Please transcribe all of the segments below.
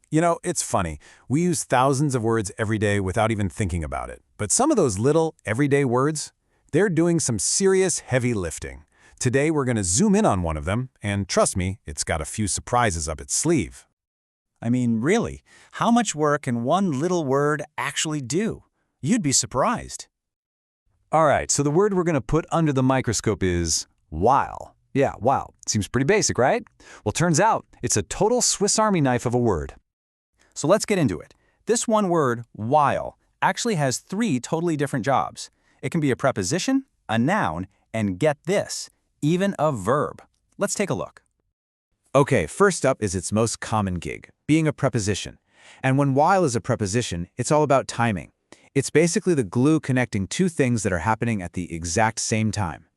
You know, it's funny. We use thousands of words every day without even thinking about it. But some of those little, everyday words, they're doing some serious heavy lifting. Today, we're going to zoom in on one of them, and trust me, it's got a few surprises up its sleeve. I mean, really, how much work can one little word actually do? You'd be surprised. All right, so the word we're going to put under the microscope is while. Yeah, while. Seems pretty basic, right? Well, turns out it's a total Swiss Army knife of a word. So let's get into it. This one word, while, actually has 3 totally different jobs. It can be a preposition, a noun, and get this, even a verb. Let's take a look. Okay, first up is its most common gig, being a preposition. And when while is a preposition, it's all about timing. It's basically the glue connecting 2 things that are happening at the exact same time.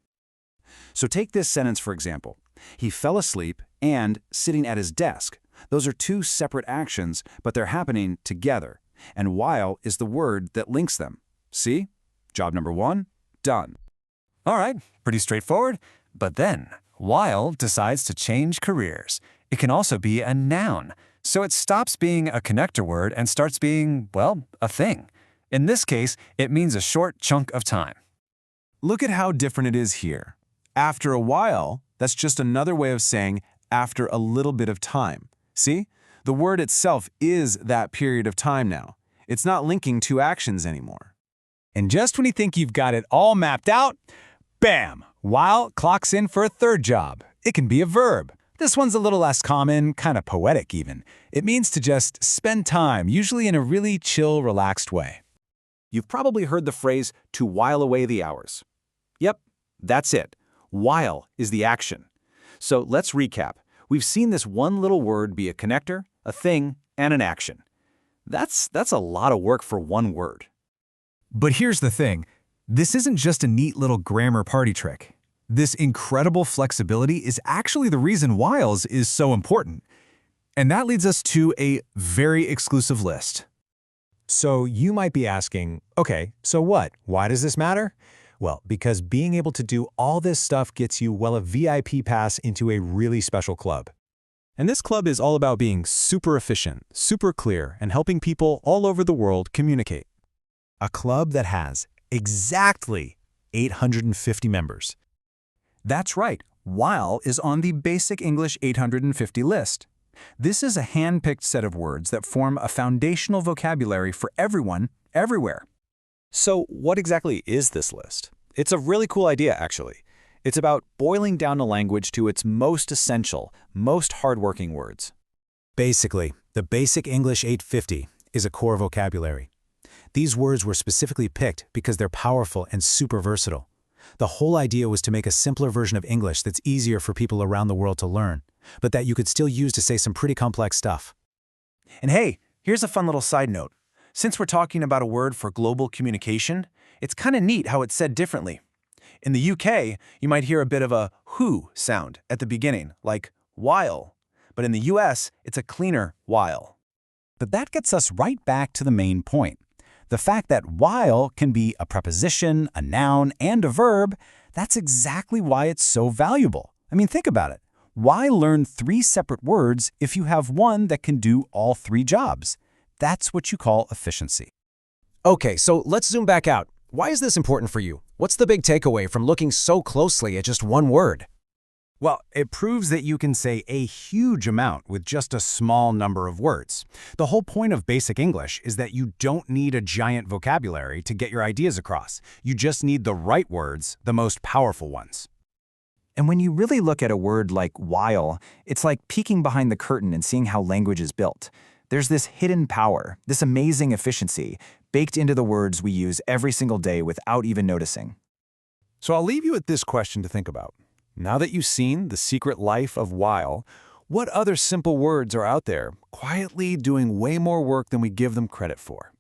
So take this sentence for example. He fell asleep and sitting at his desk. Those are 2 separate actions, but they're happening together. And while is the word that links them. See? Job number 1, done. All right, pretty straightforward. But then, while decides to change careers. It can also be a noun. So it stops being a connector word and starts being, well, a thing. In this case, it means a short chunk of time. Look at how different it is here. After a while, that's just another way of saying after a little bit of time. See? The word itself is that period of time now. It's not linking 2 actions anymore. And just when you think you've got it all mapped out, bam! While clocks in for a 3rd job. It can be a verb. This one's a little less common, kind of poetic even. It means to just spend time, usually in a really chill, relaxed way. You've probably heard the phrase, to while away the hours. Yep, that's it. While is the action. So let's recap. We've seen this one little word be a connector, a thing, and an action. That's a lot of work for one word. But here's the thing. This isn't just a neat little grammar party trick. This incredible flexibility is actually the reason whiles is so important. And that leads us to a very exclusive list. So you might be asking, okay, so what? Why does this matter? Well, because being able to do all this stuff gets you, well, a VIP pass into a really special club. And this club is all about being super efficient, super clear, and helping people all over the world communicate. A club that has exactly 850 members. That's right. While is on the Basic English 850 list. This is a hand-picked set of words that form a foundational vocabulary for everyone, everywhere. So what exactly is this list? It's a really cool idea, actually. It's about boiling down a language to its most essential, most hardworking words. Basically, the Basic English 850 is a core vocabulary. These words were specifically picked because they're powerful and super versatile. The whole idea was to make a simpler version of English that's easier for people around the world to learn, but that you could still use to say some pretty complex stuff. And hey, here's a fun little side note. Since we're talking about a word for global communication, it's kind of neat how it's said differently. In the UK, you might hear a bit of a who sound at the beginning, like while. But in the US, it's a cleaner while. But that gets us right back to the main point. The fact that while can be a preposition, a noun, and a verb, that's exactly why it's so valuable. I mean, think about it. Why learn 3 separate words if you have one that can do all 3 jobs? That's what you call efficiency. Okay, so let's zoom back out. Why is this important for you? What's the big takeaway from looking so closely at just one word? Well, it proves that you can say a huge amount with just a small number of words. The whole point of basic English is that you don't need a giant vocabulary to get your ideas across. You just need the right words, the most powerful ones. And when you really look at a word like while, it's like peeking behind the curtain and seeing how language is built. There's this hidden power, this amazing efficiency, baked into the words we use every single day without even noticing. So I'll leave you with this question to think about. Now that you've seen the secret life of while, what other simple words are out there quietly doing way more work than we give them credit for?